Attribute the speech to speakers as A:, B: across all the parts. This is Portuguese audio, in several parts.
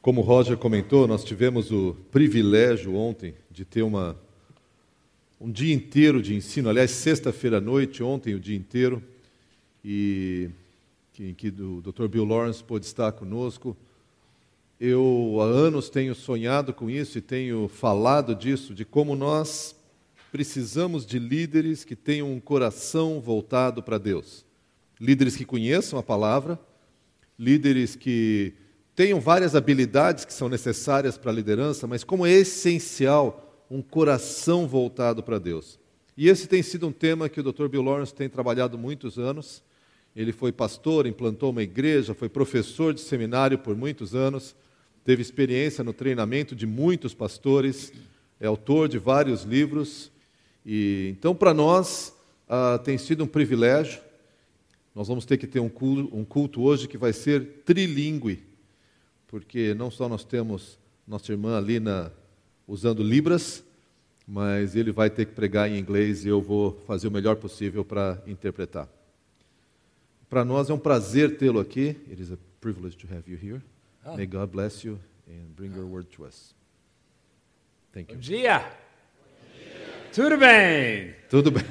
A: Como o Roger comentou, nós tivemos o privilégio ontem de ter um dia inteiro de ensino, aliás, sexta-feira à noite, ontem o dia inteiro, e em que o Dr. Bill Lawrence pôde estar conosco. Eu há anos tenho sonhado com isso e tenho falado disso, de como nós precisamos de líderes que tenham um coração voltado para Deus. Líderes que conheçam a palavra, líderes que tenham várias habilidades que são necessárias para a liderança, mas como é essencial um coração voltado para Deus. E esse tem sido um tema que o Dr. Bill Lawrence tem trabalhado muitos anos. Ele foi pastor, implantou uma igreja, foi professor de seminário por muitos anos, teve experiência no treinamento de muitos pastores, é autor de vários livros. E então, para nós, tem sido um privilégio. Nós vamos ter que ter um culto hoje que vai ser trilíngue, porque não só nós temos nossa irmã ali usando Libras, mas ele vai ter que pregar em inglês e eu vou fazer o melhor possível para interpretar. Para nós é um prazer tê-lo aqui. It is a privilege to have you here. May God bless you and bring your word to us. Thank you.
B: Bom dia. Tudo bem?
A: Tudo bem.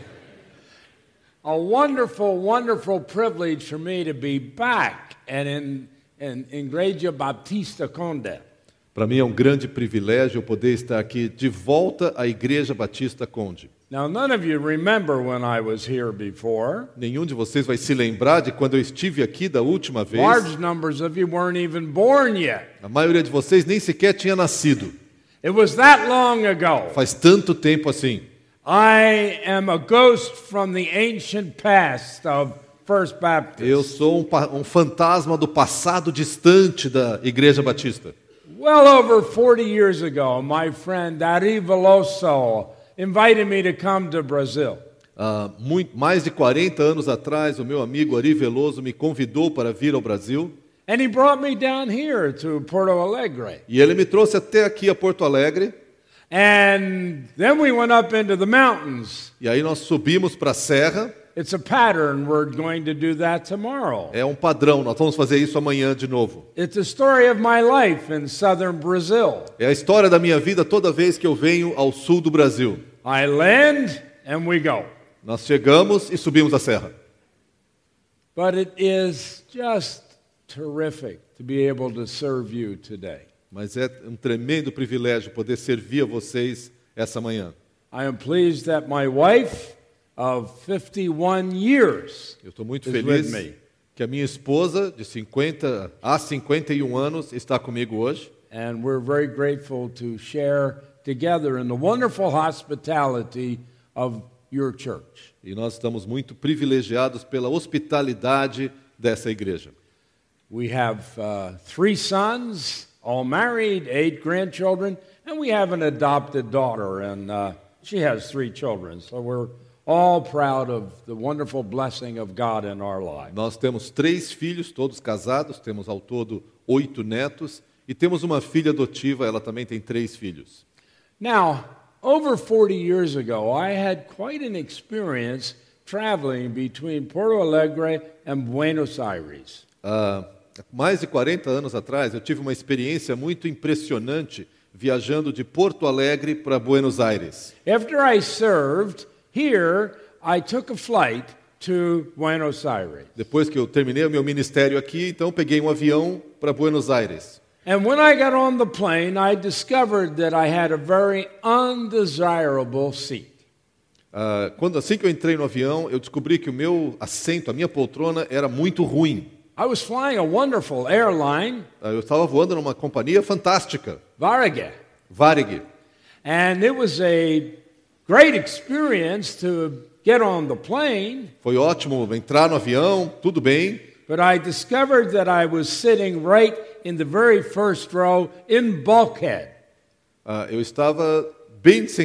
B: A wonderful, wonderful privilege for me to be back in Igreja Batista Conde.
A: Para mim é um grande privilégio eu poder estar aqui de volta à Igreja Batista Conde.
B: Now, none of you remember when I was here before.
A: Nenhum de vocês vai se lembrar de quando eu estive aqui da última vez.
B: Large numbers of you weren't even born yet.
A: A maioria de vocês nem sequer tinha nascido.
B: It was that long ago.
A: Faz tanto tempo assim.
B: I am a ghost from the ancient past of First Baptist.
A: Eu sou um fantasma do passado distante da Igreja Batista.
B: Well over 40 years ago, my friend Ari Veloso invited me to come to Brazil.
A: Mais de 40 anos atrás, o meu amigo Ari Veloso me convidou para vir ao Brasil.
B: And he brought me down here to Porto Alegre.
A: E ele me trouxe até aqui a Porto Alegre.
B: And then we went up into the mountains.
A: E aí nós subimos para a serra.
B: It's a pattern. We're going to do that tomorrow.
A: É um padrão, nós vamos fazer isso amanhã de novo.
B: It's the story of my life in southern Brazil.
A: É a história da minha vida toda vez que eu venho ao sul do Brasil.
B: I land and we go.
A: Nós chegamos e subimos a serra.
B: But it is just terrific to be able to serve you today.
A: Mas é um tremendo privilégio poder servir a vocês essa manhã.
B: I am pleased that my wife of 51 years
A: Eu estou muito
B: is
A: feliz
B: with me.
A: que a minha esposa de 51 anos está comigo hoje.
B: And we're very grateful to share together in the wonderful hospitality of your church.
A: E nós estamos muito privilegiados pela hospitalidade dessa igreja.
B: We have 3 sons, all married, 8 grandchildren, and we have an adopted daughter, and she has 3 children. So we're all proud of the wonderful blessing of God in our lives.
A: Nós temos 3 filhos, todos casados, temos ao todo 8 netos, e temos uma filha adotiva, ela também tem 3 filhos.
B: Now, over 40 years ago, I had quite an experience traveling between Porto Alegre and Buenos Aires.
A: Mais de 40 anos atrás, eu tive uma experiência muito impressionante viajando de Porto Alegre para Buenos Aires.
B: After I served here, I took a flight to Buenos Aires.
A: Depois que eu terminei o meu ministério aqui, então peguei um avião para Buenos Aires.
B: And when I got on the plane, I discovered that I had a very undesirable seat.
A: Assim que eu entrei no avião, eu descobri que o meu assento, a minha poltrona, era muito ruim.
B: I was flying a wonderful airline,
A: Eu estava voando numa companhia fantástica, Varig.
B: and it was a great experience to get on the plane,
A: Foi ótimo entrar no avião, tudo bem.
B: but I discovered that I was sitting right in the very first row in bulkhead.
A: Eu estava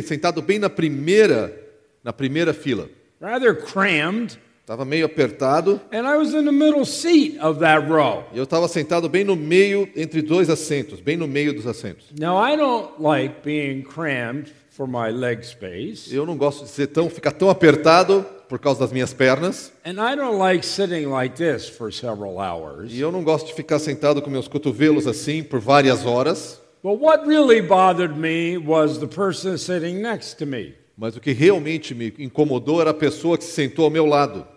A: sentado bem na primeira fila.
B: Rather crammed,
A: Estava meio apertado.
B: and I was in the middle seat of that row.
A: E eu estava sentado bem no meio, entre 2 assentos, bem no meio dos assentos.
B: Now, I don't like being crammed for my leg space,
A: Eu não gosto de ficar tão apertado por causa das minhas pernas.
B: And I don't like sitting like this for several hours.
A: E eu não gosto de ficar sentado com meus cotovelos assim por várias horas.
B: But what really bothered me was the person sitting next to me.
A: Mas o que realmente me incomodou era a pessoa que se sentou ao meu lado.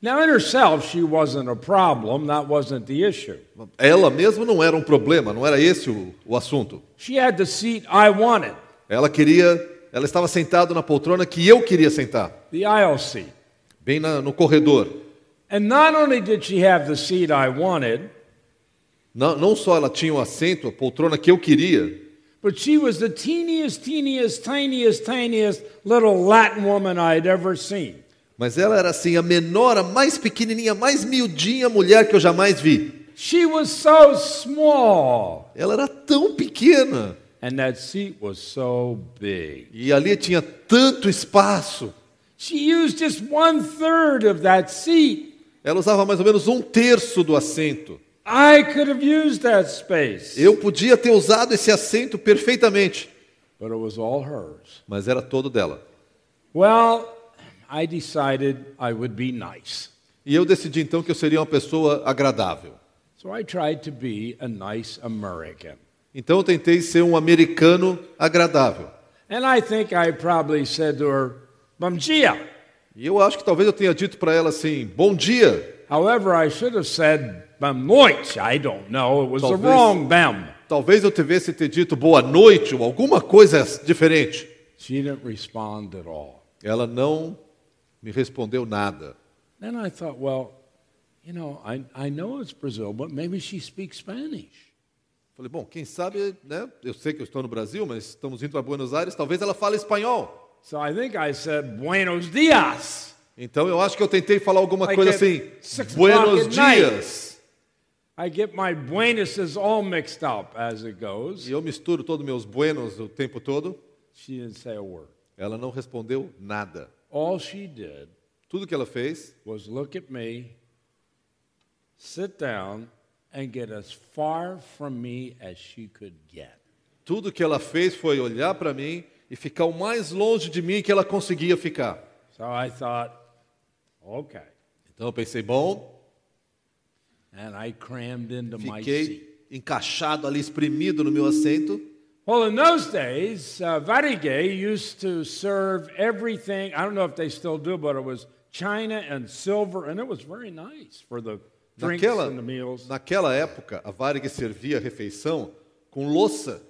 B: Now, in herself, she wasn't a problem. That wasn't the issue.
A: Ela mesma não era um problema, não era esse o assunto.
B: She had the seat I wanted,
A: Ela estava sentada na poltrona que eu queria sentar,
B: the aisle seat.
A: bem no corredor.
B: And not only did she have the seat I wanted,
A: Não só ela tinha o assento, a poltrona que eu queria,
B: but she was the tiniest little Latin woman I'd ever seen.
A: mas ela era assim, a menor, a mais pequenininha, mais miudinha mulher que eu jamais vi.
B: She was so small,
A: Ela era tão pequena
B: and that seat was so big.
A: e ali tinha tanto espaço.
B: She used just 1/3 of that seat.
A: Ela usava mais ou menos 1/3 do assento.
B: I could have used that space,
A: Eu podia ter usado esse assento perfeitamente,
B: but it was all hers.
A: mas era todo dela.
B: Well, I decided I would be nice.
A: E eu decidi então que eu seria uma pessoa agradável.
B: So I tried to be a nice American.
A: Então eu tentei ser um americano agradável.
B: And I think I probably said to her, "Bom dia."
A: E eu acho que talvez eu tenha dito para ela assim, bom dia.
B: However, I should have said, "Bom noite." I don't know. It was the
A: Talvez.
B: wrong bem.
A: Talvez eu tivesse ter dito boa noite ou alguma coisa diferente.
B: She didn't respond at all.
A: Ela não me respondeu nada.
B: Then I thought, well, I know it's Brazil, but maybe she speaks Spanish.
A: Falei, bom, quem sabe, né? Eu sei que eu estou no Brasil, mas estamos indo para Buenos Aires, talvez ela fale espanhol.
B: So I think I said, "Buenos dias."
A: Então eu acho que eu tentei falar alguma
B: Like
A: coisa
B: at
A: assim,
B: 6
A: buenos
B: o'clock at night.
A: dias.
B: I get my buenuses all mixed up as it goes.
A: E eu misturo todos meus buenos o tempo todo.
B: She didn't say a word.
A: Ela não respondeu nada.
B: All she did
A: Tudo que ela fez
B: was look at me, sit down, and get as far from me as she could get.
A: Tudo que ela fez foi olhar para mim e ficar o mais longe de mim que ela conseguia ficar.
B: So I thought, okay.
A: Então eu pensei, bom,
B: And I crammed into my seat.
A: fiquei encaixado ali, espremido no meu assento.
B: Well, in those days, Varig used to serve everything. I don't know if they still do, but it was china and silver, and it was very nice for the drinks and the meals.
A: Naquela época, a Varig servia a refeição com louça,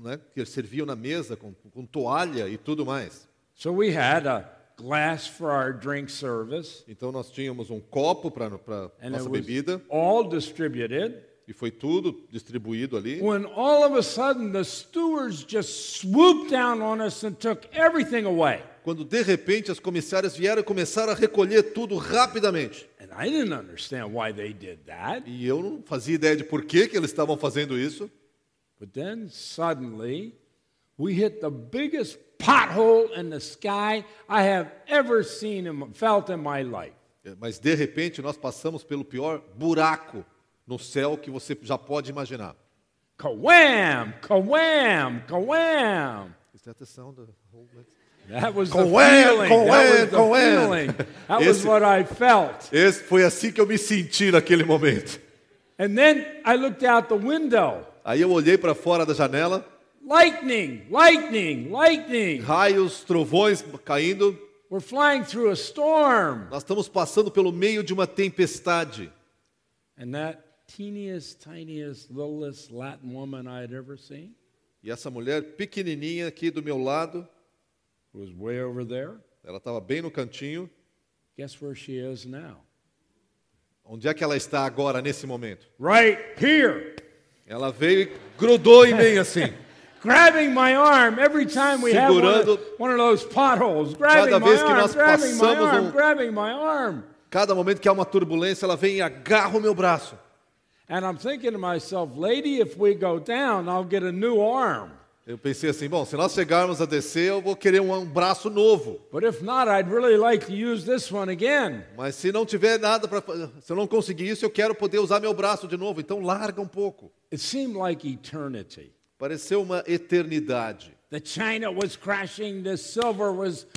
A: né, que serviam na mesa, com toalha e tudo mais.
B: So we had a glass for our drink service,
A: Então nós tínhamos um copo para
B: and
A: nossa
B: it was
A: bebida,
B: all distributed.
A: e foi tudo distribuído ali.
B: When all of a sudden the stewards just swooped down on us and took everything away.
A: Quando de repente as comissárias vieram e começaram a recolher tudo rapidamente.
B: And I didn't understand why they did that.
A: E eu não fazia ideia de por que eles estavam fazendo isso.
B: But then suddenly we hit the biggest pothole in the sky I have ever felt in my life.
A: Mas de repente nós passamos pelo pior buraco no céu que você já pode imaginar.
B: Kawam! Kawam! Kawam!
A: Is that the sound of
B: That was the
A: Kawam,
B: feeling.
A: kawam,
B: That was the
A: kawam.
B: feeling. That was
A: Esse-
B: what I felt.
A: Foi assim que eu me senti naquele momento.
B: And then I looked out the window.
A: Aí eu olhei para fora da janela,
B: Lightning, lightning, lightning.
A: raios, trovões caindo.
B: We're flying through a storm.
A: Nós estamos passando pelo meio de uma tempestade.
B: And that tiniest, littlest Latin woman I had ever seen
A: E essa mulher pequenininha aqui do meu lado,
B: was way over there.
A: ela estava bem no cantinho.
B: Guess where she is now?
A: Onde é que ela está agora, nesse momento?
B: Right here.
A: Ela veio e grudou em mim assim.
B: Grabbing my arm every time we have
A: Segurando-
B: one of those potholes. Grabbing
A: Cada
B: my
A: vez que
B: arm,
A: nós
B: grabbing my
A: passamos
B: arm,
A: um-
B: grabbing my arm.
A: Cada momento que há uma turbulência, ela vem e agarra o meu braço.
B: And I'm thinking to myself, lady, if we go down, I'll get a new arm.
A: Eu pensei assim, bom, se nós chegarmos a descer, eu vou querer um braço novo.
B: But if not, I'd really like to use this one again.
A: Mas se não tiver nada para fazer, se eu não conseguir isso, eu quero poder usar meu braço de novo. Então larga um pouco.
B: It seemed like eternity.
A: Pareceu uma eternidade.
B: The china was crashing, the silver was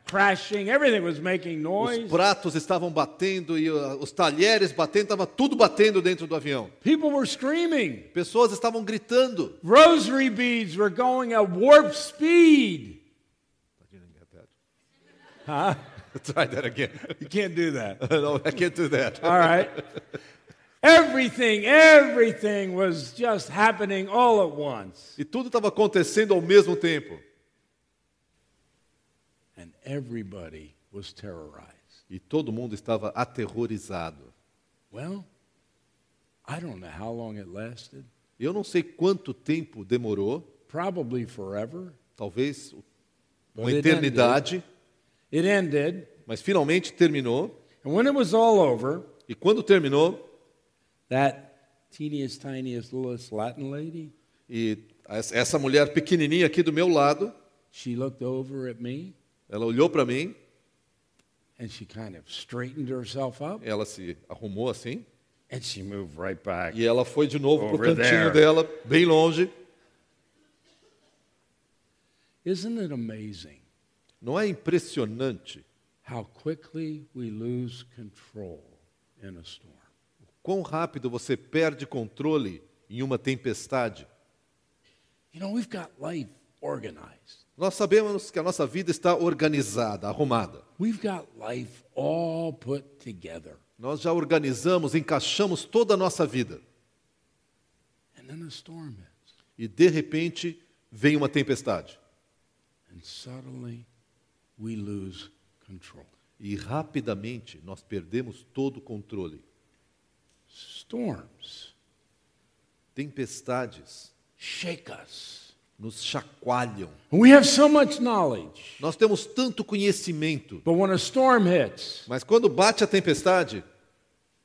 B: crashing, everything was making
A: Os
B: noise.
A: pratos estavam batendo e os talheres batendo, estava tudo batendo dentro do avião.
B: People were screaming.
A: Pessoas estavam gritando.
B: Rosary beads were going at warp speed. Huh?
A: Try that again.
B: You can't do that.
A: No, I can't do that.
B: All right. Everything was just happening all at once.
A: E tudo estava acontecendo ao mesmo tempo.
B: And everybody was terrorized.
A: E todo mundo estava aterrorizado.
B: Well, I don't know how long it lasted.
A: Eu não sei quanto tempo demorou,
B: Probably forever.
A: talvez uma
B: But
A: eternidade,
B: It ended.
A: mas finalmente terminou.
B: And when it was all over,
A: E quando terminou,
B: that teeniest, tiniest, littlest Latin lady,
A: e essa mulher pequenininha aqui do meu lado,
B: she looked over at me
A: ela olhou para mim,
B: and she kind of straightened herself up
A: ela se arrumou assim,
B: and she moved right back.
A: e ela foi de novo para o
B: Over
A: cantinho
B: there.
A: dela, bem longe.
B: Isn't it amazing
A: Não é impressionante
B: how quickly we lose control in a storm?
A: quão rápido você perde controle em uma tempestade?
B: You know, we've got life organized.
A: Nós sabemos que a nossa vida está organizada, arrumada.
B: We've got life all put together.
A: Nós já organizamos, encaixamos toda a nossa vida.
B: And then a storm hits.
A: E de repente vem uma tempestade.
B: And suddenly we lose control.
A: E rapidamente nós perdemos todo o controle.
B: Storms
A: Tempestades
B: shake us.
A: nos chacoalham.
B: And we have so much knowledge.
A: Nós temos tanto conhecimento,
B: But when a storm hits,
A: mas quando bate a tempestade,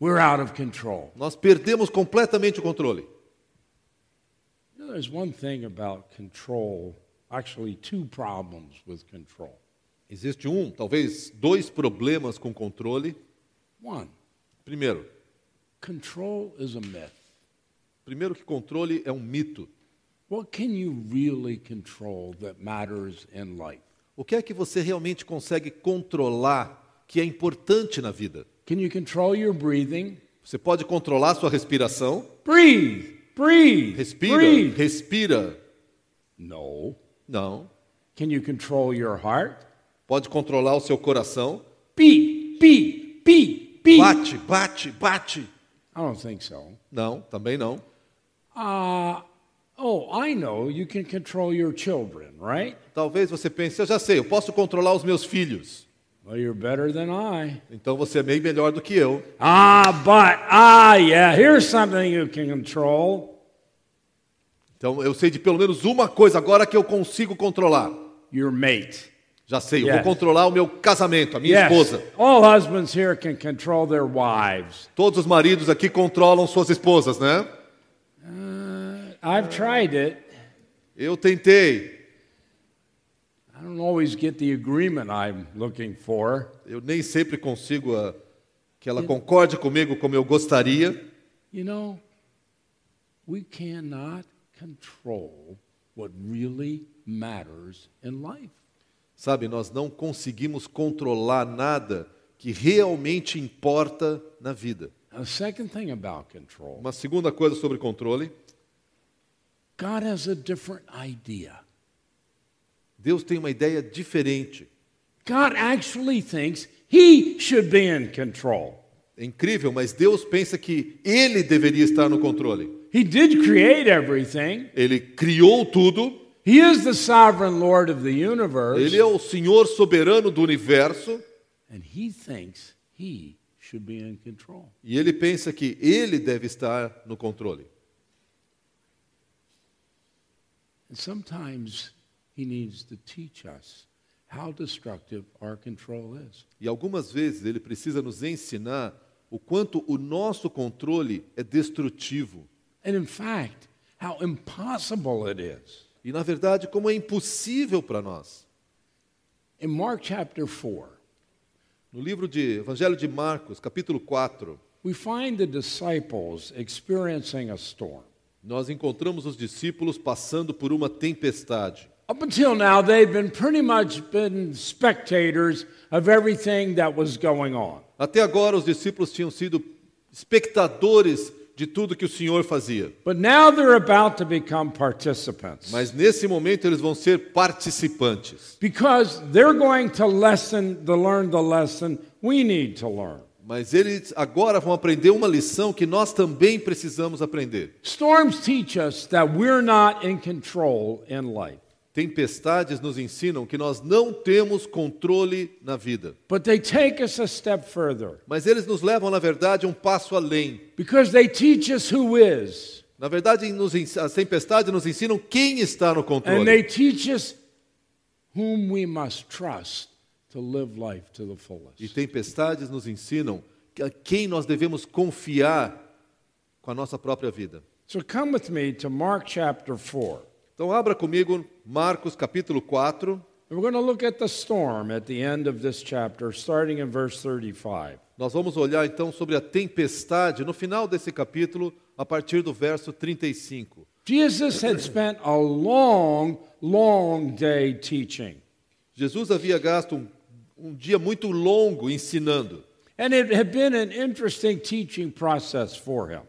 B: we're out of control.
A: nós perdemos completamente o controle.
B: You know, there's one thing about control, actually two problems with control.
A: Existe talvez dois problemas com controle.
B: One,
A: Primeiro
B: control is a myth.
A: que controle é um mito.
B: What can you really control that matters in life?
A: O que é que você realmente consegue controlar que é importante na vida?
B: Can you control your breathing?
A: Você pode controlar sua respiração?
B: Breathe,
A: Respira,
B: breathe.
A: respira.
B: No.
A: Não.
B: Can you control your heart?
A: Pode controlar o seu coração?
B: Beat, beat, beat, beat.
A: Bate, bate, bate.
B: I don't think so.
A: Não, também não.
B: I know. You can control your children, right?
A: Talvez você pense, eu já sei, eu posso controlar os meus filhos.
B: Well, you're better than I.
A: Então você é bem melhor do que eu.
B: Yeah, here's something you can control.
A: Então eu sei de pelo menos uma coisa agora que eu consigo controlar.
B: Your mate.
A: Já sei, eu
B: Yes.
A: vou controlar o meu casamento, a minha esposa.
B: All husbands here can control their wives.
A: Todos os maridos aqui controlam suas esposas, né?
B: I've tried it.
A: Eu tentei.
B: I don't always get the agreement I'm looking for.
A: Eu nem sempre consigo que ela concorde comigo como eu gostaria.
B: You know, we cannot control what really matters in life.
A: Sabe, nós não conseguimos controlar nada que realmente importa na vida.
B: Now, the second thing about control,
A: Uma segunda coisa sobre controle,
B: God has a different idea.
A: Deus tem uma ideia diferente.
B: God actually thinks He should be in control.
A: É incrível, mas Deus pensa que Ele deveria estar no controle.
B: He did create everything.
A: Ele criou tudo,
B: He is the sovereign Lord of the universe.
A: Ele é o Senhor soberano do universo,
B: And He thinks He should be in control.
A: e Ele pensa que Ele deve estar no controle.
B: And sometimes He needs to teach us how destructive our control is.
A: E algumas vezes Ele precisa nos ensinar o quanto o nosso controle é destrutivo.
B: And in fact, how impossible it is.
A: E, na verdade, como é impossível para nós.
B: In Mark chapter 4,
A: No livro de Evangelho de Marcos, capítulo 4,
B: we find the disciples experiencing a storm.
A: nós encontramos os discípulos passando por uma tempestade.
B: Up until now, they've been pretty much been spectators of everything that was going on.
A: Até agora os discípulos tinham sido espectadores de tudo que o Senhor fazia.
B: But now they're about to become participants.
A: Mas nesse momento eles vão ser participantes.
B: Because they're going to learn the lesson we need to learn.
A: Mas eles agora vão aprender uma lição que nós também precisamos aprender.
B: Storms teach us that we're not in control in life.
A: Tempestades nos ensinam que nós não temos controle na vida.
B: But they take us a step further.
A: Mas eles nos levam, na verdade, um passo além.
B: Because they teach us who is.
A: Na verdade, as tempestades nos ensinam quem está no
B: And they
A: controle.
B: teach us whom we must trust to live life to the fullest.
A: E tempestades nos ensinam a quem nós devemos confiar com a nossa própria vida.
B: So come with me to Mark chapter 4.
A: Então abra comigo Marcos capítulo 4.
B: And we're going to look at the storm at the end of this chapter, starting in verse 35.
A: Nós vamos olhar então sobre a tempestade no final desse capítulo, a partir do verso 35.
B: Jesus had spent a long, long day teaching.
A: Jesus havia gasto um dia muito longo ensinando.
B: And it had been an interesting teaching process for him.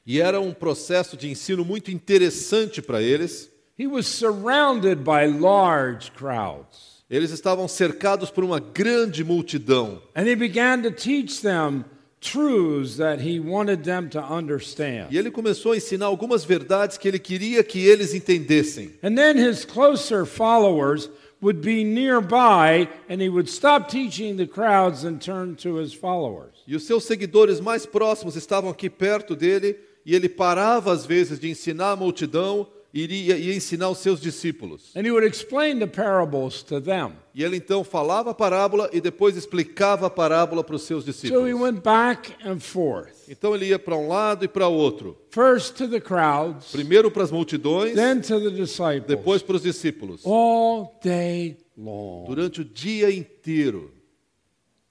A: E era um processo de ensino muito interessante para eles.
B: He was surrounded by large crowds.
A: Eles estavam cercados por uma grande multidão.
B: And he began to teach them truths that he wanted them to understand.
A: E ele começou a ensinar algumas verdades que ele queria que eles entendessem.
B: And then his closer followers would be nearby, and he would stop teaching the crowds and turn to his followers.
A: E os seus seguidores mais próximos estavam aqui perto dele, e ele parava às vezes de ensinar a multidão e ia ensinar os seus discípulos.
B: And he would explain the parables to them.
A: E ele então falava a parábola e depois explicava a parábola para os seus
B: So he
A: discípulos.
B: went back and forth.
A: Então ele ia para um lado e para o outro.
B: First to the crowds,
A: Primeiro para as multidões,
B: then to the disciples.
A: depois para os discípulos.
B: All day long.
A: Durante o dia inteiro.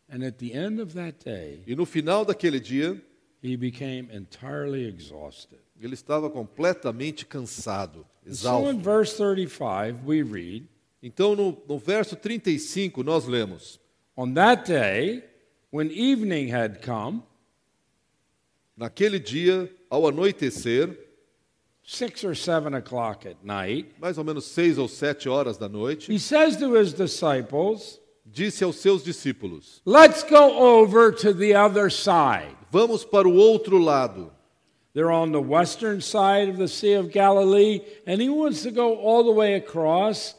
B: And at the end of that day,
A: E no final daquele dia,
B: he became entirely exhausted.
A: ele estava completamente cansado,
B: So in
A: exausto.
B: verse 35, we read,
A: Então no verso 35 nós lemos:
B: on that day, when evening had come,
A: naquele dia, ao anoitecer,
B: 6 or 7 o'clock at night,
A: mais ou menos 6 ou 7 horas da noite,
B: he says to his disciples,
A: disse aos seus discípulos:
B: let's go over to the other side.
A: vamos para o outro lado.
B: They're on the western side of the Sea of Galilee, and he wants to go all the way across,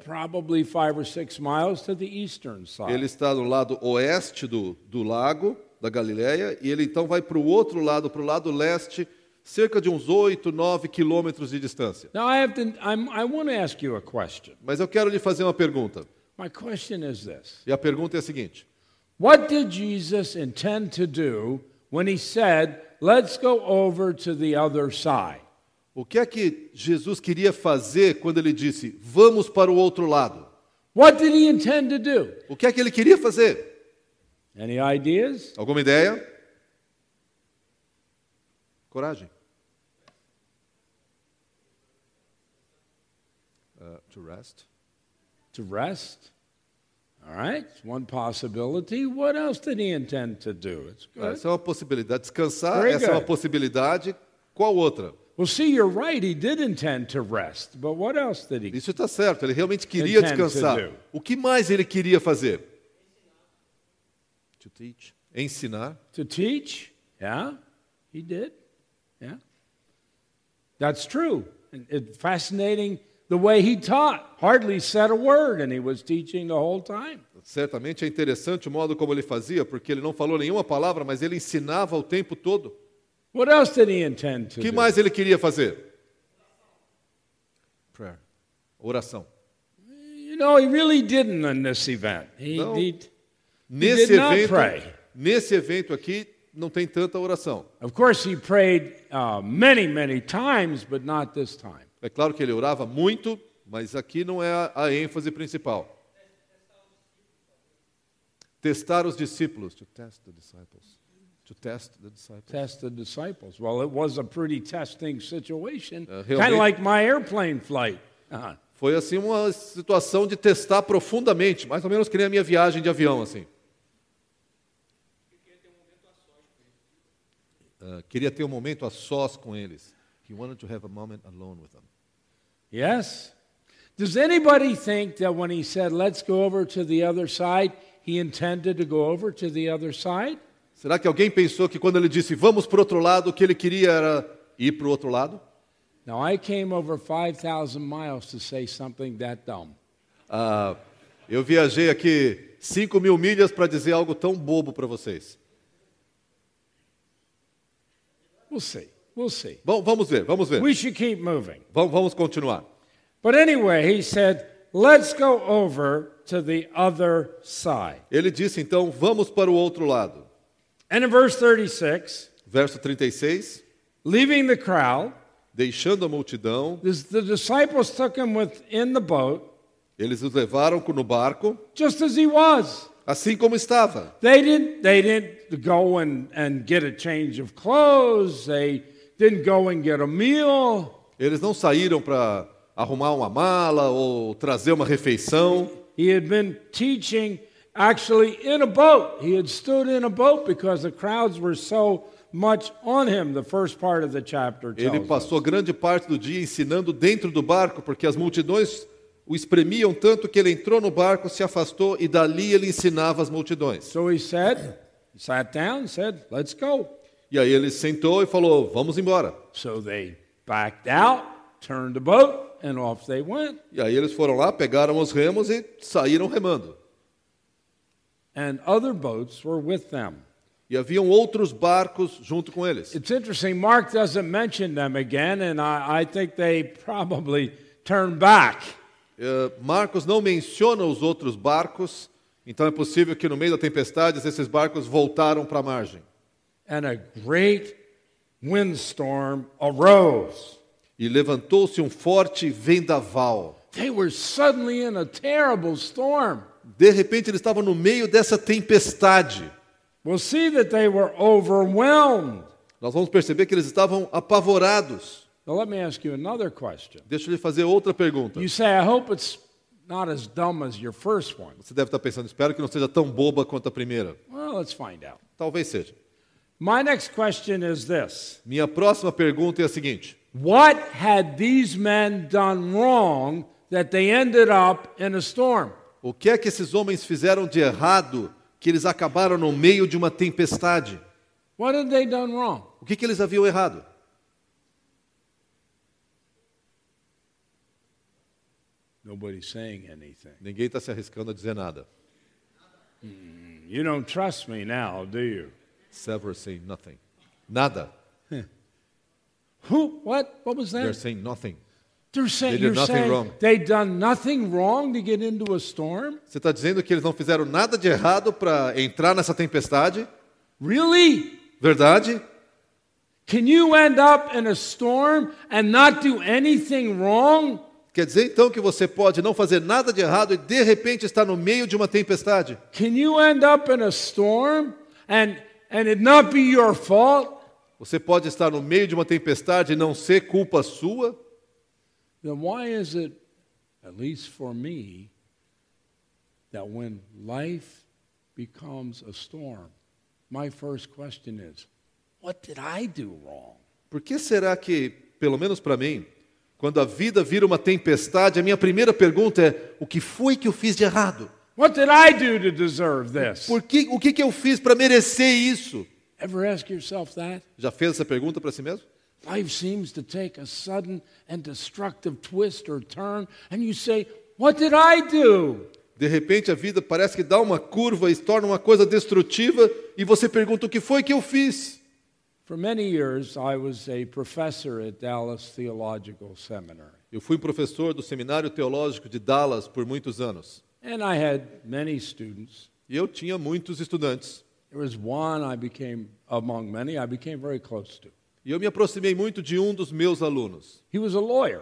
B: probably 5 or 6 miles to the eastern side.
A: Ele está no lado oeste do lago da Galileia, e ele então vai para o outro lado, para o lado leste, cerca de uns 8, 9 quilômetros de distância.
B: Now I want to ask you a question.
A: Mas eu quero lhe fazer uma pergunta.
B: My question is this.
A: E a pergunta é a seguinte:
B: What did Jesus intend to do when he said, let's go over to the other side?
A: o que é que Jesus queria fazer quando ele disse, vamos para o outro lado?
B: What did he intend to do?
A: O que é que ele queria fazer?
B: Any ideas?
A: Alguma ideia? Coragem. To rest.
B: To rest? All right, one possibility. What else did he intend to do? It's good.
A: Essa é uma possibilidade. Descansar,
B: Very
A: essa é uma
B: good.
A: possibilidade. Qual outra?
B: Well, see, you're right. He did intend to rest. But what else did he?
A: Isso está certo, ele realmente queria
B: Intend to
A: descansar.
B: do.
A: O que mais ele queria fazer? To teach. Ensinar.
B: To teach? Yeah, he did. Yeah. That's true. And it's fascinating the way he taught. Hardly said a word, and he was teaching the whole time.
A: Certamente é interessante o modo como ele fazia, porque ele não falou nenhuma palavra, mas ele ensinava o tempo todo.
B: What else did he intend to
A: O que
B: do?
A: mais ele queria fazer? Prayer. Oração.
B: You know, he really didn't in this event.
A: Não.
B: Did not pray.
A: Nesse evento aqui, não tem tanta oração.
B: Of course, he prayed many, many times, but not this time.
A: É claro que ele orava muito, mas aqui não é a ênfase principal. Testar os discípulos. To test the disciples. To test the disciples.
B: Test the disciples. Well, it was a pretty testing situation,
A: realmente-
B: kind of like my airplane flight. Uh-huh.
A: Foi assim uma situação de testar profundamente, mais ou menos que nem a minha viagem de avião assim. Queria ter um momento a sós com eles. He wanted to have a moment alone with them.
B: Yes? Does anybody think that when he said, let's go over to the other side, he intended to go over to the other side?
A: Será que alguém pensou que quando ele disse vamos para o outro lado, o que ele queria era ir para o outro lado?
B: Now, I came over 5,000 miles to say something that dumb.
A: Eu viajei aqui 5.000 milhas para dizer algo tão bobo para vocês.
B: We'll see. We'll see.
A: Bom, vamos ver.
B: We should keep moving.
A: Vamos continuar.
B: But anyway, he said, let's go over to the other side.
A: Ele disse então, vamos para o outro lado.
B: And in verse 36,
A: Verso 36,
B: leaving the crowd,
A: deixando a multidão,
B: the disciples took him within the boat,
A: eles os levaram no barco,
B: just as he was.
A: assim como estava.
B: They didn't go and get a change of clothes. They didn't go and get a meal.
A: Eles não saíram para arrumar uma mala ou trazer uma refeição.
B: He had been teaching actually in a boat. He had stood in a boat because the crowds were so much on him, the first part of the chapter tells
A: Ele passou grande parte do dia ensinando dentro do barco, porque as multidões o espremiam tanto que ele entrou no barco, se afastou e dali ele ensinava as multidões.
B: So he sat down, said, let's go.
A: E aí ele sentou e falou, vamos embora.
B: So they backed out, turned the boat, and off they went.
A: E aí eles foram lá, pegaram os remos e saíram remando.
B: And other boats were with them.
A: E haviam outros barcos junto com eles.
B: It's interesting, Mark doesn't mention them again, and I think they probably turned back.
A: Marcos não menciona os outros barcos, então é possível que no meio da tempestade esses barcos voltaram para a margem.
B: And a great windstorm arose.
A: E levantou-se um forte vendaval.
B: They were suddenly in a terrible storm.
A: De repente eles estavam no meio dessa tempestade.
B: We'll see that they were overwhelmed.
A: Nós vamos perceber que eles estavam apavorados.
B: Now let me ask you another question.
A: Deixa eu lhe fazer outra pergunta.
B: You say, I hope it's not as dumb as your first one.
A: Você deve estar pensando, espero que não seja tão boba quanto a primeira.
B: Well, let's find out.
A: Talvez seja.
B: My next question is this.
A: Minha próxima pergunta é a seguinte.
B: What had these men done wrong that they ended up in a storm?
A: O que é que esses homens fizeram de errado que eles acabaram no meio de uma tempestade?
B: What had they done wrong?
A: O que eles haviam errado?
B: Nobody's saying anything.
A: Ninguém está se arriscando a dizer nada.
B: You don't trust me now, do you?
A: Several saying nothing. Nada.
B: Who? What? What was that?
A: They're saying nothing.
B: They're saying,
A: They did
B: you're
A: nothing
B: saying
A: wrong.
B: they'd done nothing wrong to get into a storm?
A: Você está dizendo que eles não fizeram nada de errado para entrar nessa tempestade?
B: Really?
A: Verdade?
B: Can you end up in a storm and not do anything wrong?
A: Quer dizer então que você pode não fazer nada de errado e de repente estar no meio de uma tempestade?
B: Can you end up in a storm and it not be your fault?
A: Você pode estar no meio de uma tempestade e não ser culpa sua?
B: Then why is it, at least for me, that when life becomes a storm, my first question is, what did I do wrong?
A: Por que será que, pelo menos para mim, quando a vida vira uma tempestade, a minha primeira pergunta é: o que foi que eu fiz de errado?
B: What did I do to deserve this?
A: O que eu fiz para merecer isso?
B: Ever ask yourself that?
A: Já fez essa pergunta para si mesmo?
B: Life seems to take a sudden and destructive twist or turn, and you say, what did I do?
A: De repente a vida parece que dá uma curva e se torna uma coisa destrutiva e você pergunta: o que foi que eu fiz?
B: For many years, I was a professor at Dallas Theological Seminary.
A: Eu fui professor do Seminário Teológico de Dallas por muitos anos.
B: And I had many students.
A: E eu tinha muitos estudantes.
B: There was one among many, I became very close to.
A: E eu me aproximei muito de um dos meus alunos.
B: He was a lawyer.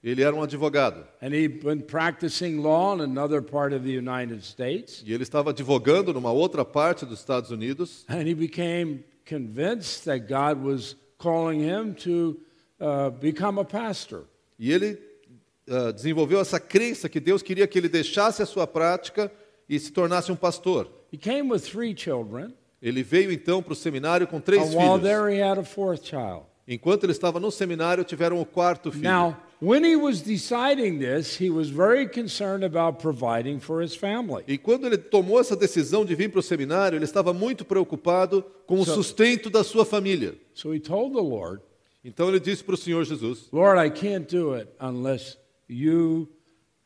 A: Ele era um advogado.
B: And he'd been practicing law in another part of the United States.
A: E ele estava advogando numa outra parte dos Estados Unidos.
B: And he became convinced that God was calling him to become a pastor.
A: E ele desenvolveu essa crença que Deus queria que ele deixasse a sua prática e se tornasse um pastor.
B: He came with 3 children.
A: Ele veio então para o seminário com 3
B: And while
A: filhos.
B: there he had a 4th child.
A: Enquanto ele estava no seminário, tiveram o 4º filho.
B: Now, when he was deciding this, he was very concerned about providing for his family.
A: E quando ele tomou essa decisão de vir para o seminário, ele estava muito preocupado com o sustento da sua família.
B: So he told the Lord,
A: Então ele disse para o Senhor Jesus:
B: Lord, I can't do it unless you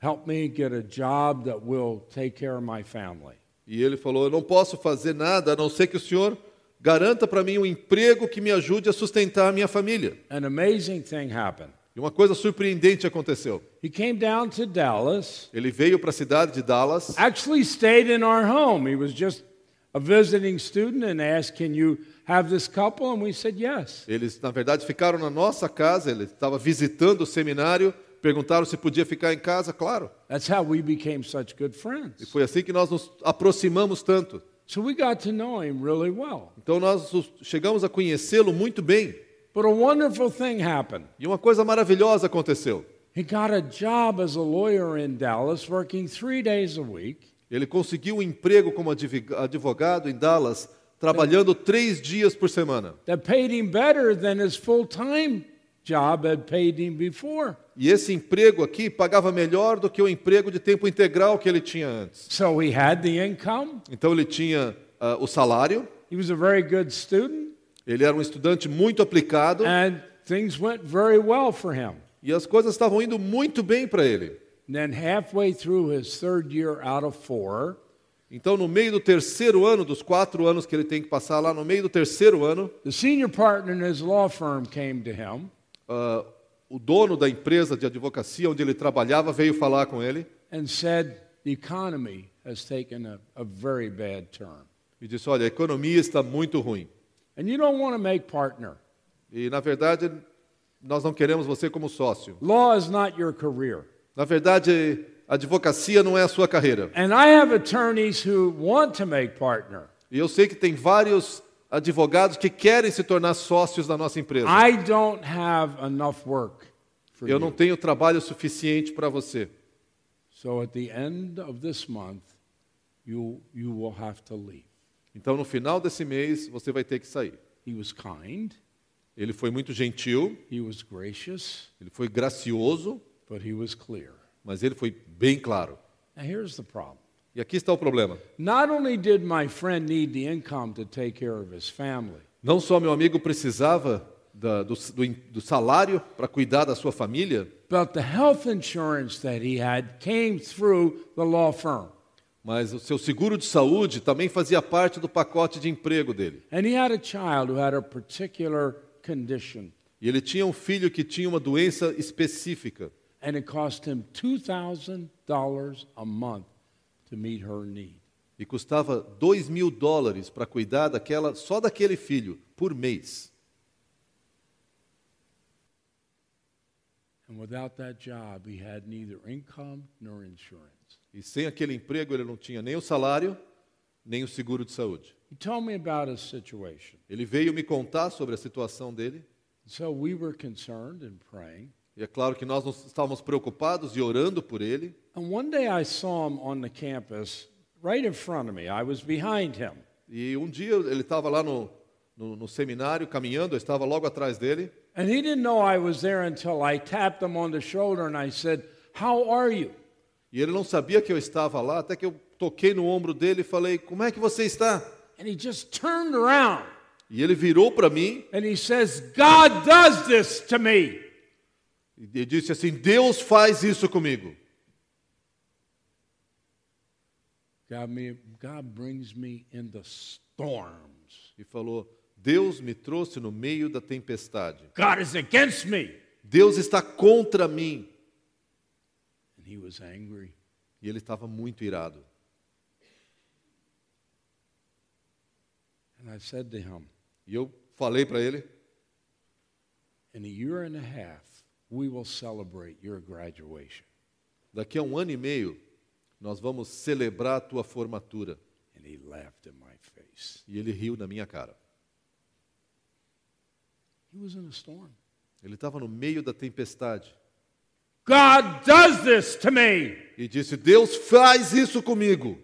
B: help me get a job that will take care of my family.
A: E ele falou: eu não posso fazer nada a não ser que o Senhor garanta para mim um emprego que me ajude a sustentar a minha família.
B: An amazing thing happened.
A: E uma coisa surpreendente aconteceu.
B: He came down to Dallas,
A: Ele veio para a cidade de Dallas,
B: actually stayed in our home. He was just a visiting student and asked, can you have this couple? And we said yes.
A: eles na verdade ficaram na nossa casa, ele estava visitando o seminário, perguntaram se podia ficar em casa, claro.
B: That's how we became such good
A: E
B: friends.
A: foi assim que nós nos aproximamos tanto.
B: So we got to know him really well.
A: Então nós chegamos a conhecê-lo muito bem.
B: But a wonderful thing happened.
A: E uma coisa maravilhosa aconteceu.
B: He got a job as a lawyer in Dallas, working 3 days a week.
A: Ele conseguiu um emprego como advogado em Dallas, trabalhando 3 dias por semana.
B: That paid him better than his full-time job had paid him before.
A: E esse emprego aqui pagava melhor do que o emprego de tempo integral que ele tinha antes.
B: So he had the income.
A: Então ele tinha o salário,
B: He was a very good student,
A: ele era um estudante muito aplicado
B: and things went very well for him.
A: e as coisas estavam indo muito bem para ele.
B: And then halfway through his 3rd year out of 4,
A: Então no meio do 3º ano, dos 4 anos que ele tem que passar lá, no meio do 3º ano,
B: the senior partner in his law firm came to him
A: o dono da empresa de advocacia onde ele trabalhava veio falar com ele
B: and said, the economy has taken a very bad turn.
A: e disse: olha, a economia está muito ruim.
B: And you don't want to make partner.
A: E, na verdade, nós não queremos você como sócio.
B: Law is not your career.
A: Na verdade, a advocacia não é a sua carreira.
B: And I have attorneys who want to make partner.
A: E eu sei que tem vários advogados que querem se tornar sócios da nossa empresa.
B: I don't have enough work for
A: Eu não
B: you.
A: tenho trabalho suficiente para você.
B: So at the end of this month, you will have to leave.
A: Então, no final desse mês, você vai ter que sair.
B: He was kind,
A: Ele foi muito gentil,
B: he was gracious,
A: ele foi gracioso,
B: but he was clear.
A: mas ele foi bem claro.
B: Now here's the problem.
A: E aqui está o problema.
B: Not only did my friend need the income to take care of his family,
A: Não só meu amigo precisava do salário para cuidar da sua família,
B: but the health insurance that he had came through the law firm.
A: mas o seu seguro de saúde também fazia parte do pacote de emprego dele.
B: And he had a child who had a particular condition,
A: E ele tinha um filho que tinha uma doença específica.
B: and it cost him $2,000 a month to meet her need.
A: E custava $2.000 para cuidar só daquele filho, por mês.
B: And without that job, he had neither income nor insurance.
A: E sem aquele emprego ele não tinha nem o salário, nem o seguro de saúde.
B: He told me about his situation.
A: Ele veio me contar sobre a situação dele.
B: So we were concerned and praying.
A: E é claro que nós estávamos preocupados e orando por ele.
B: And one day I saw him on the campus right in front of me. I was behind him.
A: E um dia ele estava lá no seminário caminhando, eu estava logo atrás dele.
B: And he didn't know I was there until I tapped him on the shoulder and I said, "How are you?"
A: E ele não sabia que eu estava lá, até que eu toquei no ombro dele e falei: como é que você está?
B: And he just turned around
A: E ele virou para mim
B: and he says, "God does this to me."
A: e disse assim: Deus faz isso comigo.
B: God brings me in the storms.
A: E falou: Deus me trouxe no meio da tempestade.
B: God is against me.
A: Deus está contra mim.
B: And he was angry.
A: E ele estava muito irado.
B: And I said to him,
A: E eu falei para ele:
B: "In a year and a half, we will celebrate your graduation."
A: daqui a 1 ano e meio, nós vamos celebrar a tua formatura.
B: And he laughed in my face.
A: E ele riu na minha cara.
B: He was in a storm.
A: Ele estava no meio da tempestade.
B: God does this to me.
A: E disse, Deus faz isso comigo.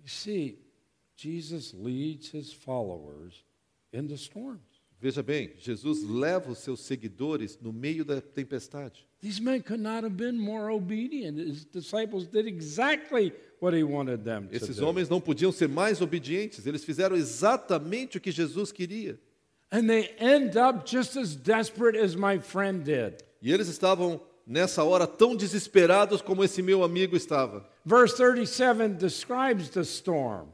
B: You see, Jesus leads his followers into storms.
A: Veja bem, Jesus leva os seus seguidores no meio da tempestade.
B: These men could not have been more obedient. His disciples did exactly what he wanted them to
A: Esses
B: do.
A: homens não podiam ser mais obedientes. Eles fizeram exatamente o que Jesus queria.
B: And they end up just as desperate as my friend did.
A: E eles estavam, nessa hora, tão desesperados como esse meu amigo estava.
B: Verse 37 describes the storm.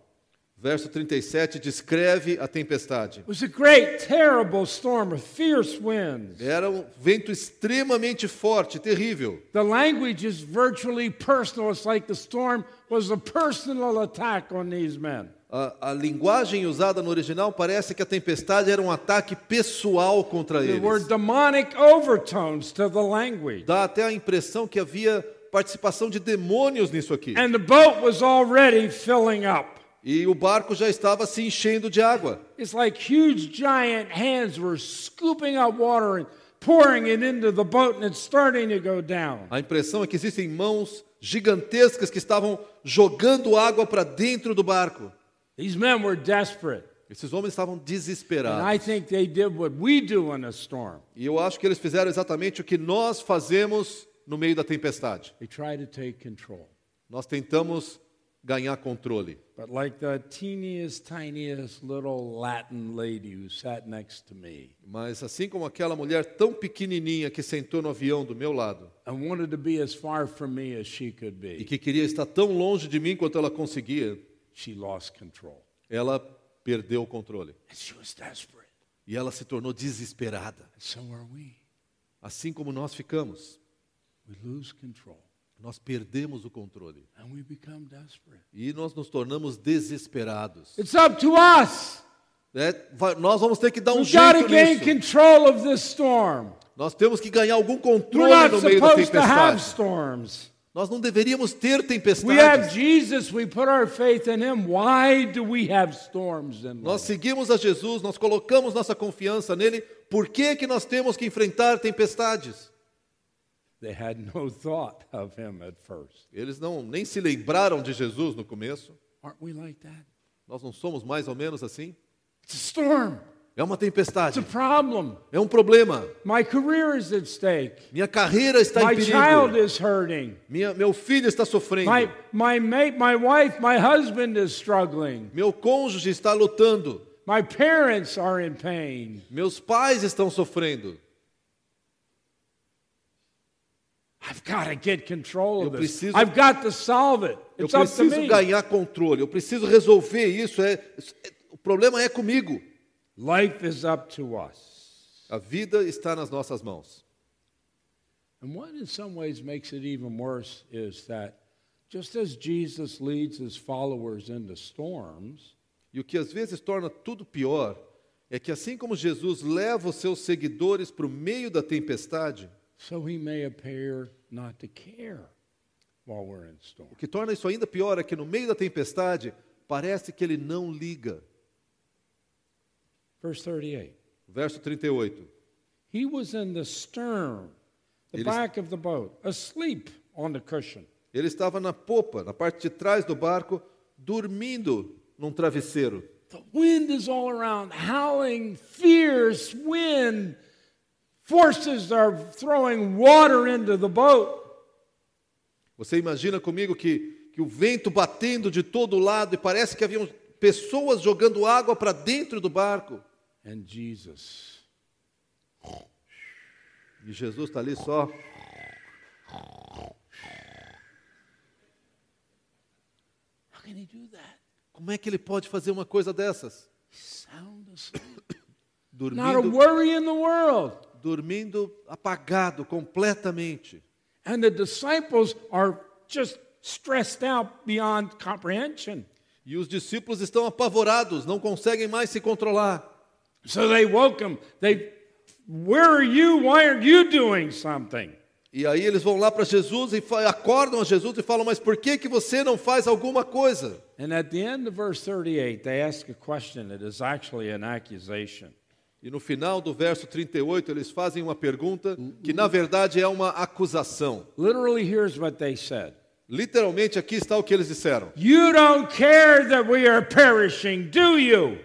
A: Verso 37 descreve a tempestade.
B: It was a great, terrible storm with fierce winds.
A: Era um vento extremamente forte, terrível.
B: The language is virtually personal. It's like the storm was a personal attack on these men.
A: A linguagem usada no original parece que a tempestade era um ataque pessoal contra
B: There were
A: eles.
B: demonic overtones to the language.
A: Dá até a impressão que havia participação de demônios nisso aqui.
B: And the boat was already filling up.
A: E o barco já estava se enchendo de água.
B: It's like huge giant hands were scooping up water and pouring it into the boat, and it's starting to go down.
A: A impressão é que existem mãos gigantescas que estavam jogando água para dentro do barco.
B: These men were desperate.
A: Esses homens estavam
B: And I
A: desesperados.
B: think they did what we do in a storm.
A: E eu acho que eles fizeram exatamente o que nós fazemos no meio da tempestade.
B: They try to take control.
A: Nós tentamos ganhar controle.
B: But like the teeniest, tiniest little Latin lady who sat next to me
A: Mas assim como aquela mulher tão pequenininha que sentou no avião do meu lado
B: and wanted to be as far from me as she could
A: e
B: be,
A: que queria estar tão longe de mim quanto ela conseguia,
B: she lost control.
A: ela perdeu o controle.
B: And she was desperate.
A: E ela se tornou desesperada.
B: And so are we.
A: Assim como nós ficamos,
B: We lose control.
A: nós perdemos o controle.
B: And we become desperate.
A: E nós nos tornamos desesperados.
B: It's up to us.
A: Nós vamos ter que dar um
B: We've got to
A: jeito
B: gain
A: nisso.
B: control of this storm.
A: Nós temos que ganhar algum
B: We're
A: controle
B: not
A: no meio da
B: supposed to have
A: tempestade.
B: storms.
A: Nós não deveríamos ter
B: We have
A: tempestades.
B: Jesus, we put our faith in Him. Why do we have storms in
A: Nós
B: life?
A: seguimos a Jesus, nós colocamos nossa confiança nele. Por que que nós temos que enfrentar tempestades?
B: They had no thought of Him at first.
A: Eles nem se lembraram de Jesus no começo.
B: Aren't we like that?
A: Nós não somos mais ou menos assim?
B: It's a storm.
A: É uma
B: It's
A: tempestade,
B: a problem.
A: é um problema.
B: My career is at stake.
A: Minha carreira está
B: My
A: em
B: child
A: perigo.
B: is hurting.
A: Meu filho está sofrendo.
B: My mate, my wife, my husband is struggling.
A: Meu cônjuge está lutando.
B: My parents are in pain.
A: Meus pais estão sofrendo.
B: I've got to get control of
A: Eu
B: this.
A: preciso-
B: I've got to solve it.
A: Eu
B: It's up to
A: preciso
B: me.
A: ganhar controle. Eu preciso resolver isso. O problema é comigo.
B: Life is up to us.
A: A vida está nas nossas mãos.
B: And what in some ways makes it even worse is that just as Jesus leads his followers into storms,
A: E o que às vezes torna tudo pior é que assim como Jesus leva os seus seguidores para o meio da tempestade,
B: so he may appear not to care while we're in storm.
A: o que torna isso ainda pior é que no meio da tempestade parece que ele não liga.
B: Verse 38.
A: Verso 38.
B: He was in the stern, the
A: Ele-
B: back of the boat, asleep on the cushion.
A: Ele estava na popa, na parte de trás do barco, dormindo num travesseiro.
B: The wind is all around, howling, fierce wind. Forces are throwing water into the boat.
A: Você imagina comigo que o vento batendo de todo lado e parece que haviam pessoas jogando água para dentro do barco.
B: And Jesus,
A: E Jesus está ali só.
B: how can he do that?
A: Como é que ele pode fazer uma coisa dessas?
B: Sound asleep. Not a
A: Dormindo,
B: worry in the world.
A: dormindo apagado completamente.
B: And the disciples are just stressed out beyond comprehension.
A: E os discípulos estão apavorados, não conseguem mais se controlar.
B: So they woke him. Where are you? Why aren't you doing something?
A: E aí eles vão lá para Jesus e acordam a Jesus e falam: mas por que que você não faz alguma coisa?
B: And at the end of verse 38, they ask a question that is actually an accusation.
A: E no final do verso 38, eles fazem uma pergunta que, na verdade, é uma acusação.
B: Literally, here's what they said.
A: Literalmente, aqui está o que eles disseram.
B: You don't care that we are perishing, do you?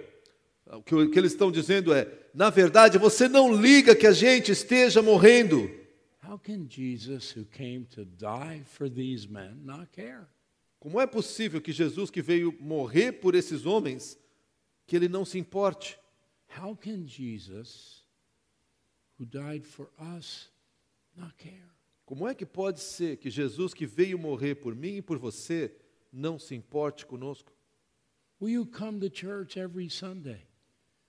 A: O que eles estão dizendo é, na verdade, você não liga que a gente esteja morrendo.
B: How can Jesus, who came to die for these men, not care?
A: Como é possível que Jesus, que veio morrer por esses homens, que ele não se importe?
B: How can Jesus, who died for us, not care?
A: Como é que pode ser que Jesus, que veio morrer por mim e por você, não se importe conosco?
B: Will you come to church every Sunday?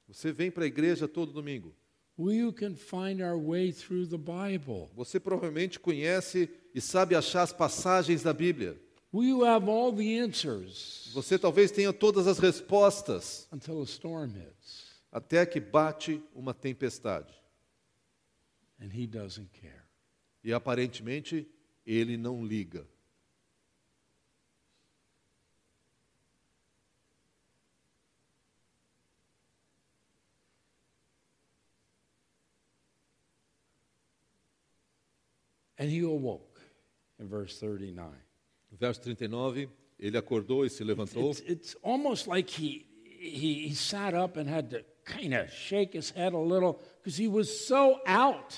A: Você vem para a igreja todo domingo.
B: Will you can find our way through the Bible?
A: Você provavelmente conhece e sabe achar as passagens da Bíblia.
B: Will you have all the answers
A: Você talvez tenha todas as respostas,
B: until a storm hits
A: até que bate uma tempestade.
B: and he doesn't care?
A: E aparentemente, ele não liga.
B: And he awoke in verse 39.
A: No verso 39, ele acordou e se levantou.
B: It's almost like he sat up and had to kind of shake his head a little because he was so out.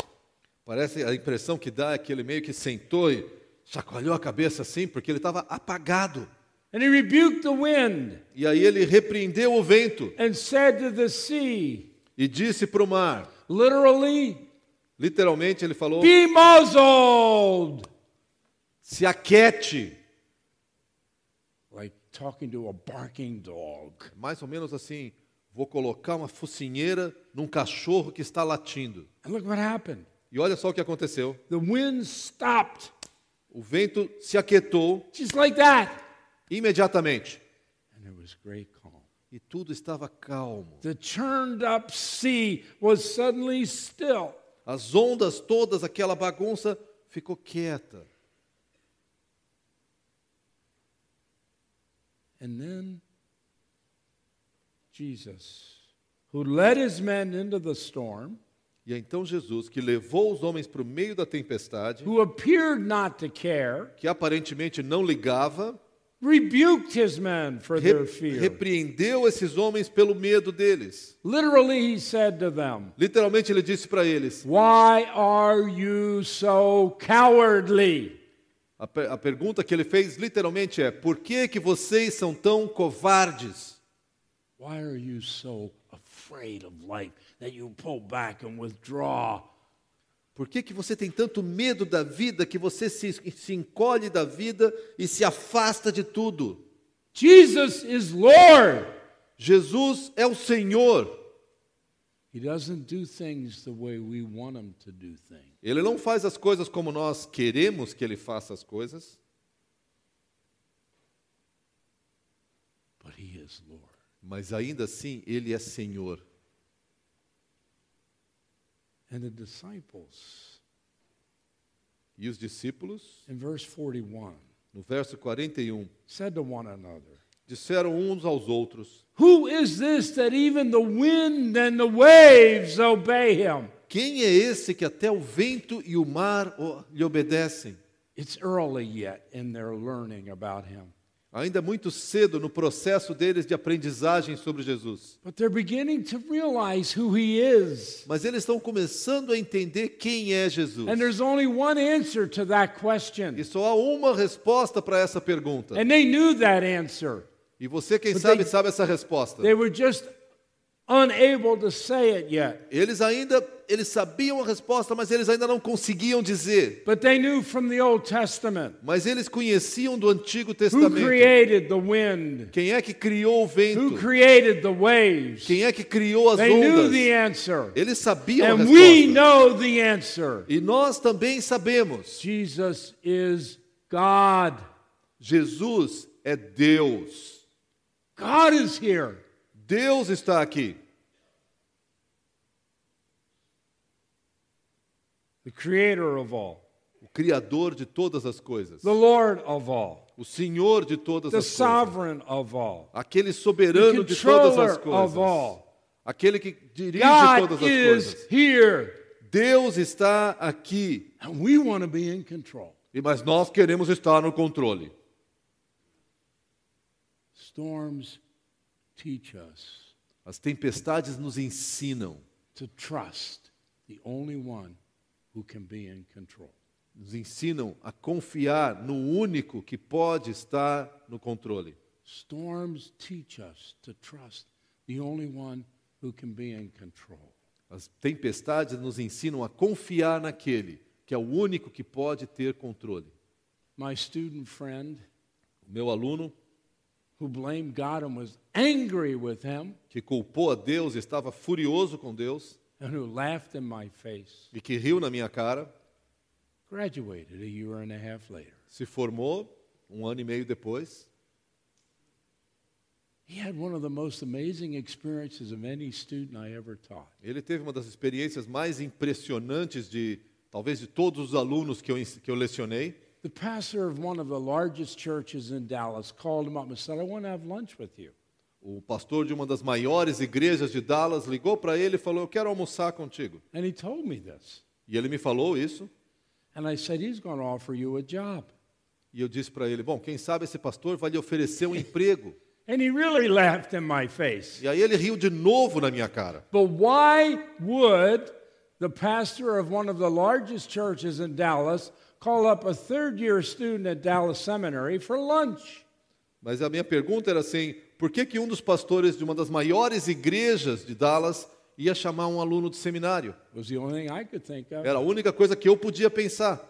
A: Parece, a impressão que dá é que ele meio que sentou e chacoalhou a cabeça assim, porque ele estava apagado.
B: And he rebuked the wind
A: E aí ele repreendeu o vento
B: and said to the sea,
A: e disse para o mar,
B: literalmente,
A: ele falou,
B: be muzzled.
A: se aquete.
B: Like talking to a barking dog.
A: Mais ou menos assim, vou colocar uma focinheira num cachorro que está latindo.
B: And look what happened.
A: E olha só o que aconteceu.
B: The wind stopped.
A: O vento se aquietou
B: Just like that.
A: imediatamente.
B: And there was great calm.
A: E tudo estava calmo.
B: The churned up sea was suddenly still.
A: As ondas todas, aquela bagunça, ficou quieta.
B: And then Jesus, who led his men into the storm,
A: E então Jesus, que levou os homens para o meio da tempestade,
B: who appeared not to care,
A: que aparentemente não ligava,
B: rebuked his men for their fear.
A: repreendeu esses homens pelo medo deles.
B: Literally, he said to them,
A: Literalmente ele disse para eles,
B: why are you so cowardly?
A: a pergunta que ele fez literalmente é, por que vocês são tão covardes?
B: Why are you so afraid of life that you pull back and withdraw?
A: Por que você tem tanto medo da vida que você se encolhe da vida e se afasta de tudo?
B: Jesus is Lord.
A: Jesus é o Senhor.
B: He doesn't do things the way we want him to do things.
A: Ele não faz as coisas como nós queremos que ele faça as coisas,
B: But he is Lord.
A: mas ainda assim ele é Senhor.
B: And the disciples,
A: E os discípulos,
B: in verse 41,
A: no verso 41,
B: said to one another,
A: disseram uns aos outros,
B: who is this that even the wind and the waves obey him?
A: quem é esse que até o vento e o mar lhe obedecem?
B: It's early yet in their learning about him.
A: Ainda muito cedo no processo deles de aprendizagem sobre Jesus.
B: But they're beginning to realize who he is.
A: Mas eles estão começando a entender quem é Jesus.
B: And there's only one answer to that question.
A: E só há uma resposta para essa pergunta.
B: And they knew that answer.
A: E você, quem
B: But
A: sabe, sabe essa resposta.
B: They were just unable to say it yet.
A: Eles sabiam a resposta, mas eles ainda não conseguiam dizer.
B: But they knew from the Old Testament
A: Mas eles conheciam do Antigo
B: who
A: Testamento.
B: created the wind,
A: Quem é que criou o
B: who
A: vento?
B: created the waves.
A: Quem é que criou as
B: They knew
A: ondas?
B: the answer.
A: Eles sabiam a
B: And we
A: resposta.
B: know the answer.
A: E nós também sabemos.
B: Jesus is God.
A: Jesus é Deus.
B: God is here.
A: Deus está aqui.
B: The creator of all.
A: O Criador de todas as coisas.
B: The Lord of all.
A: O Senhor de todas
B: The
A: as coisas.
B: sovereign of all.
A: Aquele
B: The
A: soberano de todas as
B: controller of
A: coisas.
B: all.
A: aquele que dirige
B: God
A: todas as
B: is
A: coisas.
B: here.
A: Deus está aqui,
B: And we want to be in control.
A: mas nós queremos estar no controle.
B: Storms teach us
A: As tempestades nos ensinam,
B: to trust the only one who can be in control.
A: nos ensinam a confiar no único que pode estar no controle.
B: Storms teach us to trust the only one who can be in control.
A: As tempestades nos ensinam a confiar naquele que é o único que pode ter controle.
B: My student friend
A: O meu aluno,
B: who blamed God and was angry with him
A: que culpou a Deus, estava furioso com Deus
B: and who laughed in my face,
A: e que riu na minha cara,
B: graduated a year and a half later.
A: se formou 1 ano e meio depois.
B: He had one of the most amazing experiences of any student I ever taught.
A: Ele teve uma das experiências mais impressionantes talvez de todos os alunos que eu lecionei.
B: The pastor of one of the largest churches in Dallas called him up and said, I want to have lunch with you.
A: O pastor de uma das maiores igrejas de Dallas ligou para ele e falou: eu quero almoçar contigo.
B: And he told me this.
A: E ele me falou isso.
B: And I said, he's going to offer you a job.
A: E eu disse para ele: bom, quem sabe esse pastor vai lhe oferecer um emprego.
B: And he really laughed in my face.
A: E aí ele riu de novo na minha cara.
B: But why would the pastor of one of the largest churches in Dallas call up a third-year student at Dallas Seminary for lunch?
A: Mas a minha pergunta era assim: por que um dos pastores de uma das maiores igrejas de Dallas ia chamar um aluno do seminário?
B: It was the only thing I could think of.
A: Era a única coisa que eu podia pensar.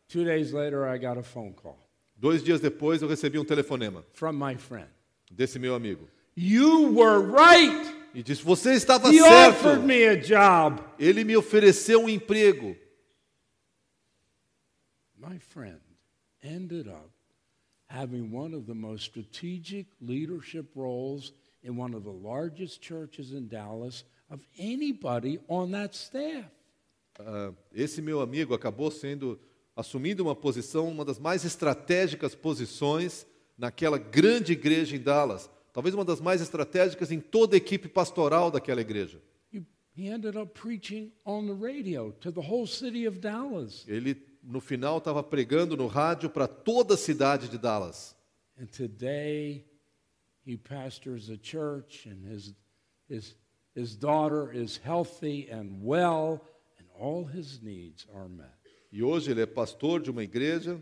B: 2 days later, I got a phone call
A: 2 dias depois eu recebi um telefonema
B: from my friend.
A: desse meu amigo.
B: You were right.
A: E disse: você estava
B: He
A: certo.
B: offered me a job.
A: Ele me ofereceu um emprego.
B: My friend ended up having one of the most strategic leadership roles in one of the largest churches in Dallas of anybody on that staff.
A: Esse meu amigo acabou assumindo uma posição, uma das mais estratégicas posições naquela grande igreja em Dallas. Talvez uma das mais estratégicas em toda a equipe pastoral daquela igreja.
B: He ended up preaching on the radio to the whole city of Dallas.
A: Ele, no final, estava pregando no rádio para toda a cidade de Dallas.
B: And today, he pastors a church, and his daughter is healthy and well, and all his needs are met.
A: E hoje ele é pastor de uma igreja,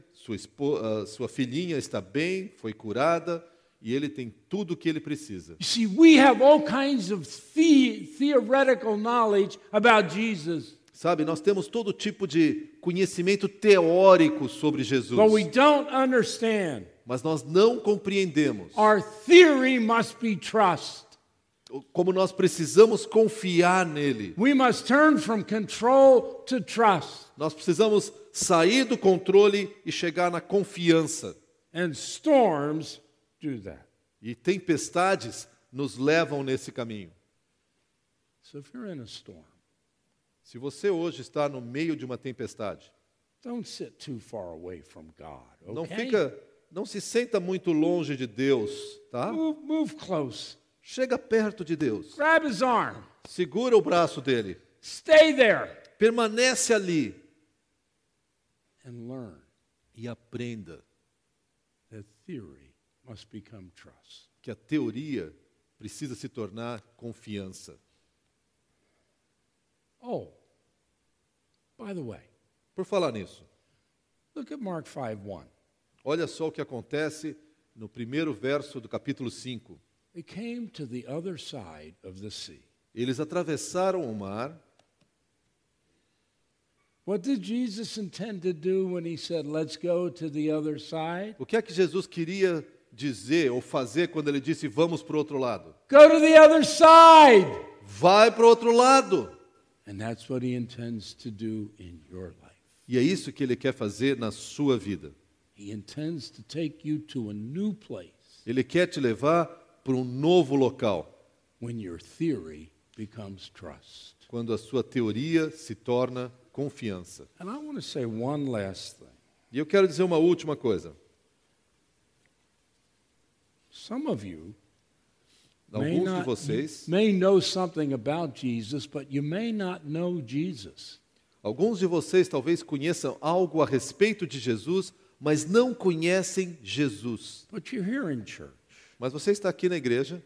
A: sua filhinha está bem, foi curada, e ele tem tudo o que ele precisa.
B: You see, we have all kinds of theoretical knowledge about Jesus,
A: Sabe, nós temos todo tipo de conhecimento teórico sobre Jesus,
B: but we don't understand.
A: mas nós não compreendemos
B: Our theory must be trust.
A: como nós precisamos confiar nele.
B: We must turn from control to trust.
A: Nós precisamos sair do controle e chegar na confiança.
B: And storms do that.
A: E tempestades nos levam nesse caminho.
B: So if you're in a storm,
A: Se você hoje está no meio de uma tempestade,
B: don't sit too far away from God, okay?
A: não se senta muito longe de Deus, tá?
B: Move close.
A: Chega perto de Deus.
B: Grab his arm.
A: Segura o braço dele.
B: Stay there
A: Permanece ali
B: and learn
A: e aprenda
B: that theory must become trust.
A: que a teoria precisa se tornar confiança.
B: Oh, by the way,
A: Por falar nisso,
B: look at Mark 5:1.
A: olha só o que acontece no primeiro verso do capítulo 5.
B: They came to the other side of the sea.
A: Eles atravessaram o mar.
B: What did Jesus intend to do when he said, let's go to the other side?
A: O que é que Jesus queria dizer ou fazer quando ele disse vamos para o outro lado?
B: Go to the other side!
A: Vai para o outro lado.
B: And that's what he intends to do in your life.
A: E é isso que ele quer fazer na sua vida.
B: He intends to take you to a new place
A: Ele quer te levar para um novo local,
B: when your theory becomes trust.
A: quando a sua teoria se torna confiança.
B: And I want to say one last thing.
A: E eu quero dizer uma última coisa.
B: Some of you
A: Alguns de vocês,
B: may know something about Jesus, but you may not know Jesus.
A: alguns de vocês talvez conheçam algo a respeito de Jesus, mas não conhecem Jesus.
B: But you're here in church.
A: Mas você está aqui na igreja,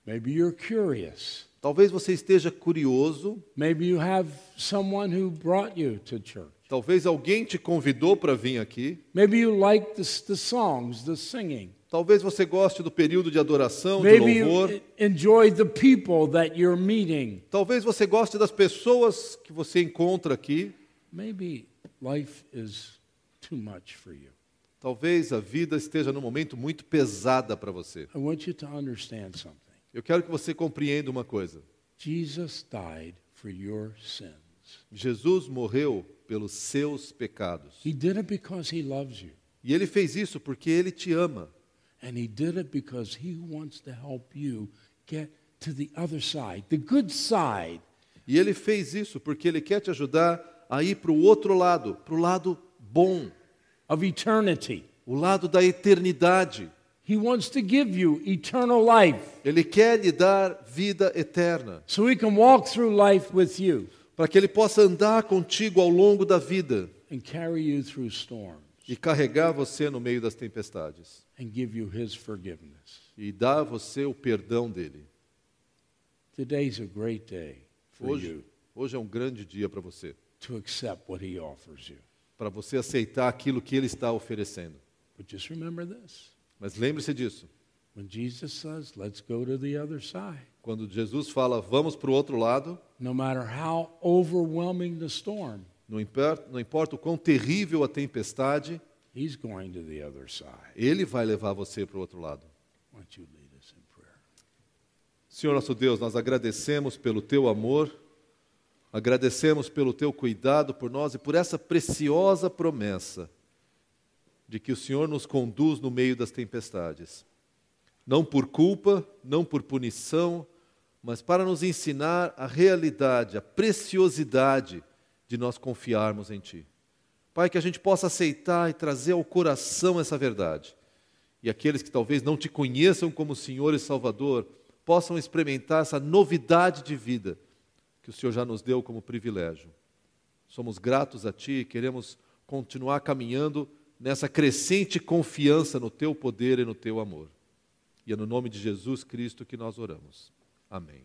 B: Maybe you're curious.
A: talvez você esteja curioso,
B: Maybe you have someone who brought you to church.
A: talvez alguém te convidou para vir aqui,
B: Maybe you like the songs, the singing.
A: talvez você goste do período de adoração, de
B: Maybe
A: louvor,
B: you enjoy the people that you're meeting.
A: talvez você goste das pessoas que você encontra aqui,
B: Maybe life is too much for you.
A: talvez a vida esteja num momento muito pesada para você.
B: I want you to understand something.
A: Eu quero que você compreenda uma coisa.
B: Jesus died for your sins.
A: Jesus morreu pelos seus pecados.
B: He did it because he loves you.
A: E ele fez isso porque ele te ama.
B: And he did it because he wants to help you get to the other side, the good side.
A: E ele fez isso porque ele quer te ajudar a ir para o outro lado, para o lado bom,
B: Of eternity.
A: o lado da eternidade.
B: He wants to give you eternal life
A: Ele quer lhe dar vida eterna,
B: so he can walk through life with you
A: para que ele possa andar contigo ao longo da vida
B: and carry you through storms
A: e carregar você no meio das tempestades
B: and give you his forgiveness.
A: e dar a você o perdão dele.
B: Today's a great day for you
A: Hoje é um grande dia para você,
B: to accept what he offers you.
A: para você aceitar aquilo que ele está oferecendo.
B: But just remember this.
A: Mas lembre-se disso.
B: When Jesus says, let's go to the other side,
A: Quando Jesus fala, vamos para o outro lado,
B: no matter how overwhelming the storm,
A: não importa o quão terrível a tempestade,
B: he's going to the other side.
A: ele vai levar você para o outro lado.
B: Why don't you lead us in prayer?
A: Senhor nosso Deus, nós agradecemos pelo teu amor, agradecemos pelo teu cuidado por nós e por essa preciosa promessa de que o Senhor nos conduz no meio das tempestades. Não por culpa, não por punição, mas para nos ensinar a realidade, a preciosidade de nós confiarmos em Ti. Pai, que a gente possa aceitar e trazer ao coração essa verdade. E aqueles que talvez não Te conheçam como Senhor e Salvador, possam experimentar essa novidade de vida que o Senhor já nos deu como privilégio. Somos gratos a Ti e queremos continuar caminhando nessa crescente confiança no Teu poder e no Teu amor. E é no nome de Jesus Cristo que nós oramos. Amém.